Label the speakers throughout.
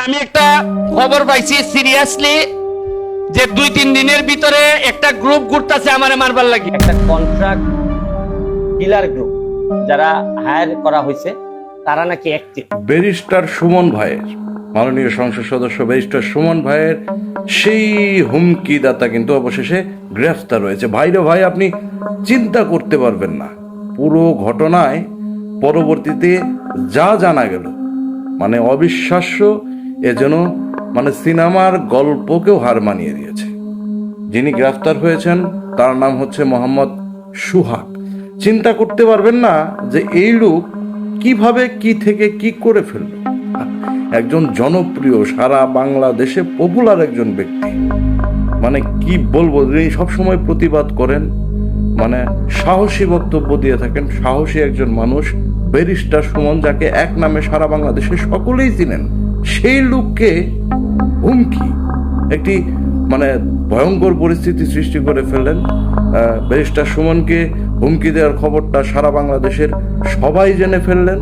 Speaker 1: আমি একটা খবর পাইছি সিরিয়াসলি যে 2-3 দিনের ভিতরে একটা গ্রুপ ঘুরতেছে আমারে মারবার লাগি।
Speaker 2: একটা কন্ট্রাক্ট কিলার গ্রুপ যারা হায়ার করা হয়েছে তারা নাকি অ্যাক্টিভ।
Speaker 3: ব্যারিস্টার সুমন ভাইয়ের, মাননীয় সংসদ সদস্য ব্যারিস্টার সুমন ভাইয়ের সেই হুমকিদাতা কিন্তু অবশেষে গ্রেফতার হয়েছে। ভাইরে ভাই, আপনি চিন্তা করতে পারবেন না পুরো ঘটনায় পরবর্তীতে যা জানা গেল, মানে অবিশ্বাস্য। এ যেন মানে সিনেমার গল্পকেও হার মানিয়ে দিয়েছে। যিনি গ্রেফতার হয়েছেন তার নাম হচ্ছে মোহাম্মদ সুহাগ। চিন্তা করতে পারবেন না যে এই লোক কিভাবে কি থেকে কি করে ফেলল। একজন জনপ্রিয়, সারা বাংলাদেশে পপুলার একজন ব্যক্তি, মানে কি বলবো, যিনি সবসময় প্রতিবাদ করেন, মানে সাহসী বক্তব্য দিয়ে থাকেন, সাহসী একজন মানুষ ব্যারিস্টার সুমন, যাকে এক নামে সারা বাংলাদেশে সকলেই চিনেন, সেই লোককে হুমকি, একটি মানে ভয়ঙ্কর পরিস্থিতি সৃষ্টি করে ফেললেন। ব্যারিস্টার সুমনকে হুমকি দেওয়ার খবরটা সারা বাংলাদেশের সবাই জেনে ফেললেন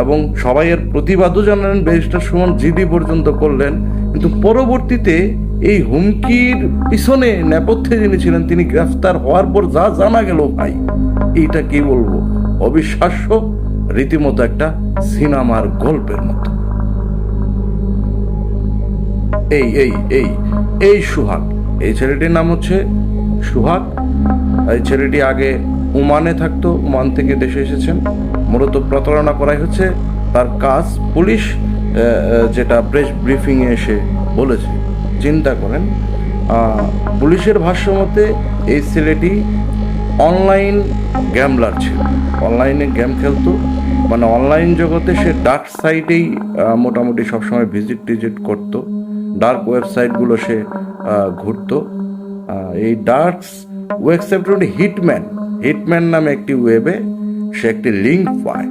Speaker 3: এবং সবাই এর প্রতিবাদও জানালেন। ব্যারিস্টার সুমন জিডি পর্যন্ত করলেন, কিন্তু পরবর্তীতে এই হুমকির পিছনে নেপথ্যে যিনি ছিলেন তিনি গ্রেফতার হওয়ার পর যা জানা গেল, ভাই এইটা কি বলবো, অবিশ্বাস্য, রীতিমতো একটা সিনেমার গল্পের মতো। এই এই এই এই সুহাগ, এই ছেলেটির নাম হচ্ছে সুহাগ। এই ছেলেটি আগে ওমানে থাকতো, ওমান থেকে দেশে এসেছেন। মূলত প্রতারণা করাই হচ্ছে তার কাজ, পুলিশ যেটা প্রেস ব্রিফিংয়ে এসে বলেছে। চিন্তা করেন, পুলিশের ভাষ্য মতে এই ছেলেটি অনলাইন গ্যামলার ছিল, অনলাইনে গেম খেলতো, মানে অনলাইন জগতে সে ডার্ক সাইটেই মোটামুটি সবসময় ভিজিট করতো, ডার্ক ওয়েবসাইটগুলো সে ঘুরতো। এই ডার্ক ওয়েবসাইট হিটম্যান নামে একটি ওয়েবে সে একটি লিঙ্ক পায়।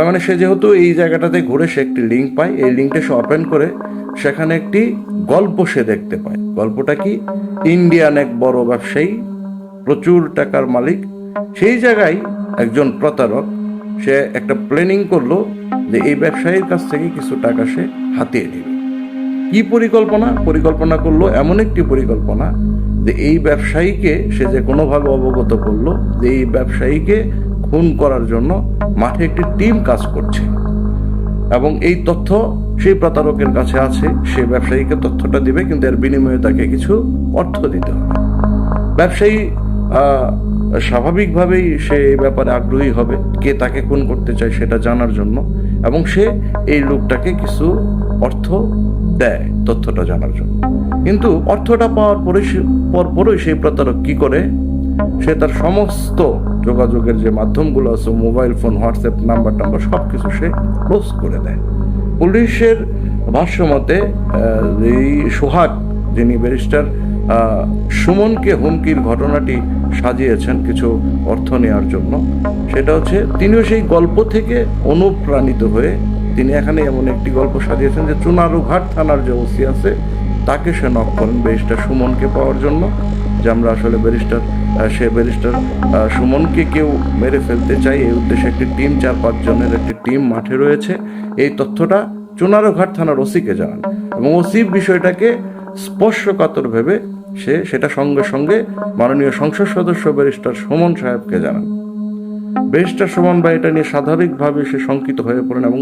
Speaker 3: মানে সে যেহেতু এই জায়গাটাতে ঘুরে সে একটি লিঙ্ক পায়, এই লিঙ্কটা সে ওপেন করে সেখানে একটি গল্প সে দেখতে পায়। গল্পটা কি, ইন্ডিয়ান এক বড় ব্যবসায়ী, প্রচুর টাকার মালিক, সেই জায়গায় একজন প্রতারক সে একটা প্ল্যানিং করলো যে এই ব্যবসায়ীর কাছ থেকে কিছু টাকা সে হাতিয়ে নেবে। কি পরিকল্পনা করলো, এমন একটি পরিকল্পনা যে এই ব্যবসায়ীকে সে যে কোনোভাবে অবগত করলো যে এই ব্যবসায়ীকে খুন করার জন্য মাঠে একটি টিম কাজ করছে এবং এই তথ্য সেই প্রতারকের কাছে আছে। সে ব্যবসায়ীকে তথ্যটা দিবে, কিন্তু এর বিনিময়ে তাকে কিছু অর্থ দিতে হবে। ব্যবসায়ী স্বাভাবিকভাবেই সে এই ব্যাপারে আগ্রহী হবে, কে তাকে খুন করতে চায় সেটা জানার জন্য, এবং সে এই লোকটাকে কিছু অর্থ দেয় তথ্যটা জানার জন্য। কিন্তু অর্থটা পাওয়ার পরপরই সেই প্রতারক কি করে, সে তার সমস্ত যোগাযোগের যে মাধ্যমগুলো আছে, মোবাইল ফোন, হোয়াটসঅ্যাপ নাম্বার সব কিছু সে ক্লোজ করে দেয়। পুলিশের ভাষ্য মতে এই সোহাগ, যিনি ব্যারিস্টার সুমনকে হুমকির ঘটনাটি সাজিয়েছেন কিছু অর্থ নেওয়ার জন্য, সেটা হচ্ছে তিনিও সেই গল্প থেকে অনুপ্রাণিত হয়ে তিনি এখানে এমন একটি গল্প সাজিয়েছেন যে চুনারুঘাট থানার যে ওসি আছে তাকে সে নক করেন ব্যারিস্টার সুমনকে পাওয়ার জন্য, যে আমরা আসলে ব্যারিস্টার সুমনকে কেউ মেরে ফেলতে চাই, এই উদ্দেশ্যে একটি টিম, 4-5 জনের একটি টিম মাঠে রয়েছে। এই তথ্যটা চুনারুঘাট থানার ওসিকে জানান এবং ওসি বিষয়টাকে স্পর্শকাতর ভেবে সেটা সঙ্গে সঙ্গে মাননীয় সংসদ সদস্য ব্যারিস্টার সুমন সাহেবকে জানান। ব্যারিস্টার সুমন ভাই এটা নিয়ে স্বাভাবিকভাবে সে শঙ্কিত হয়ে পড়েন এবং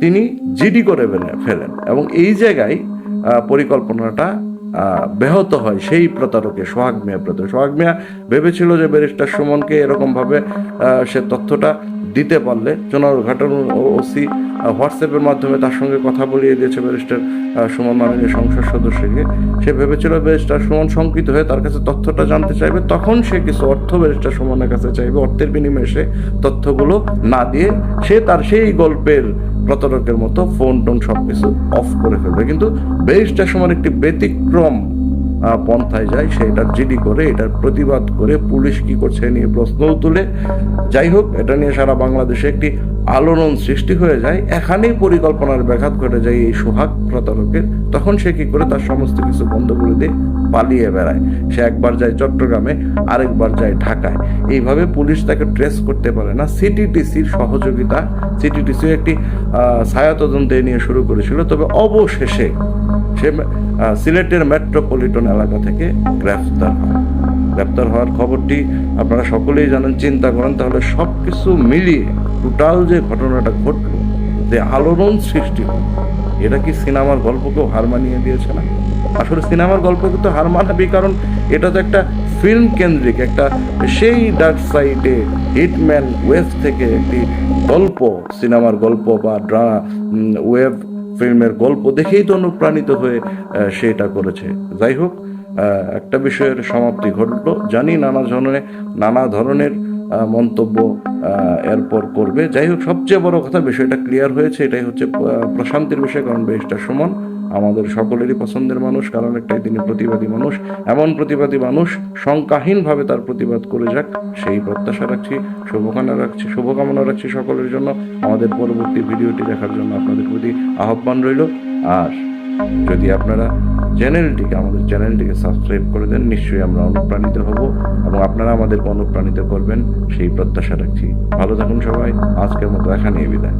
Speaker 3: তিনি জিডি করে ফেলেন এবং এই জায়গায় পরিকল্পনাটা ব্যাহত হয় সেই প্রতারকের, সোহাগ মিয়া ভেবেছিল যে ব্যারিস্টার সুমনকে এরকমভাবে সে তথ্যটা দিতে পারলে, চুনারুঘাটের ওসি হোয়াটসঅ্যাপের মাধ্যমে তার সঙ্গে কথা বলিয়ে দিয়েছে ব্যারিস্টার সুমন মাননীয় সংসদ সদস্যকে। সে ভেবেছিল ব্যারিস্টার সুমন শঙ্কিত হয়ে তার কাছে তথ্যটা জানতে চাইবে, তখন সে কিছু অর্থ ব্যারিস্টার সুমনের কাছে চাইবে, অর্থের বিনিময়ে সে তথ্যগুলো না দিয়ে সে তার সেই গল্পের প্রতারকের মতো ফোন টোন সবকিছু অফ করে ফেলবে। কিন্তু ব্যারিস্টার সুমন একটি ব্যতিক্রম পন্থায় যায়, সে এটার জিডি করে, এটার প্রতিবাদ করে, পুলিশ কি করছে নিয়ে প্রশ্নও তুলে। যাই হোক, এটা নিয়ে সারা বাংলাদেশে একটি আলোড়ন সৃষ্টি হয়ে যায়, এখানেই পরিকল্পনার ব্যাঘাত ঘটে যায় এই সোহাগ প্রতারকের। তখন সে কি করে তার সমস্ত কিছু বন্ধ করে দিয়ে পালিয়ে বেড়ায়। সে একবার যায় চট্টগ্রামে, আরেকবার যায় ঢাকায়। এইভাবে পুলিশ তাকে ট্রেস করতে পারে না। সিটিটিসির সহযোগিতা, সিটিটিসি একটি ছায়া তদন্ত নিয়ে শুরু করেছিল, তবে অবশেষে সে সিলেটের মেট্রোপলিটন এলাকা থেকে গ্রেফতার হয়। গ্রেপ্তার হওয়ার খবরটি আপনারা সকলেই জানেন। চিন্তা করেন তাহলে সব কিছু মিলিয়ে টোটাল যে ঘটনাটা ঘটলো, যে আলোড়ন সৃষ্টি হল, এটা কি সিনেমার গল্পকেও হার মানিয়ে দিয়েছে না? আসলে সিনেমার গল্পকে তো হার মানাবি, কারণ এটা তো একটা ফিল্ম কেন্দ্রিক, একটা সেই ডার্ক সাইডে হিটম্যান ওয়েব থেকে একটি গল্প, সিনেমার গল্প বা ওয়েব ফিল্মের গল্প দেখেই তো অনুপ্রাণিত হয়ে সেটা করেছে। যাই হোক, একটা বিষয়ের সমাপ্তি ঘটলো। জানি নানা ধরনের মন্তব্য এরপর করবে। যাই হোক, সবচেয়ে বড় কথা বিষয়টা ক্লিয়ার হয়েছে, এটাই হচ্ছে প্রশান্তির বিষয়। কারণ ব্যারিস্টার সুমন আমাদের সকলেরই পছন্দের মানুষ, কারণ একটাই তিনি প্রতিবাদী মানুষ। এমন প্রতিবাদী মানুষ শঙ্কাহীনভাবে তার প্রতিবাদ করে যাক, সেই প্রত্যাশা রাখছি, শুভকামনা রাখছি সকলের জন্য। আমাদের পরবর্তী ভিডিওটি দেখার জন্য আপনাদের প্রতি আহ্বান রইল। আর যদি আপনারা আমাদের চ্যানেলটিকে সাবস্ক্রাইব করে দেন, নিশ্চয়ই আমরা অনুপ্রাণিত হব এবং আপনারা আমাদেরকে অনুপ্রাণিত করবেন, সেই প্রত্যাশা রাখছি। ভালো থাকুন সবাই। আজকের মতো এখানেই বিদায়।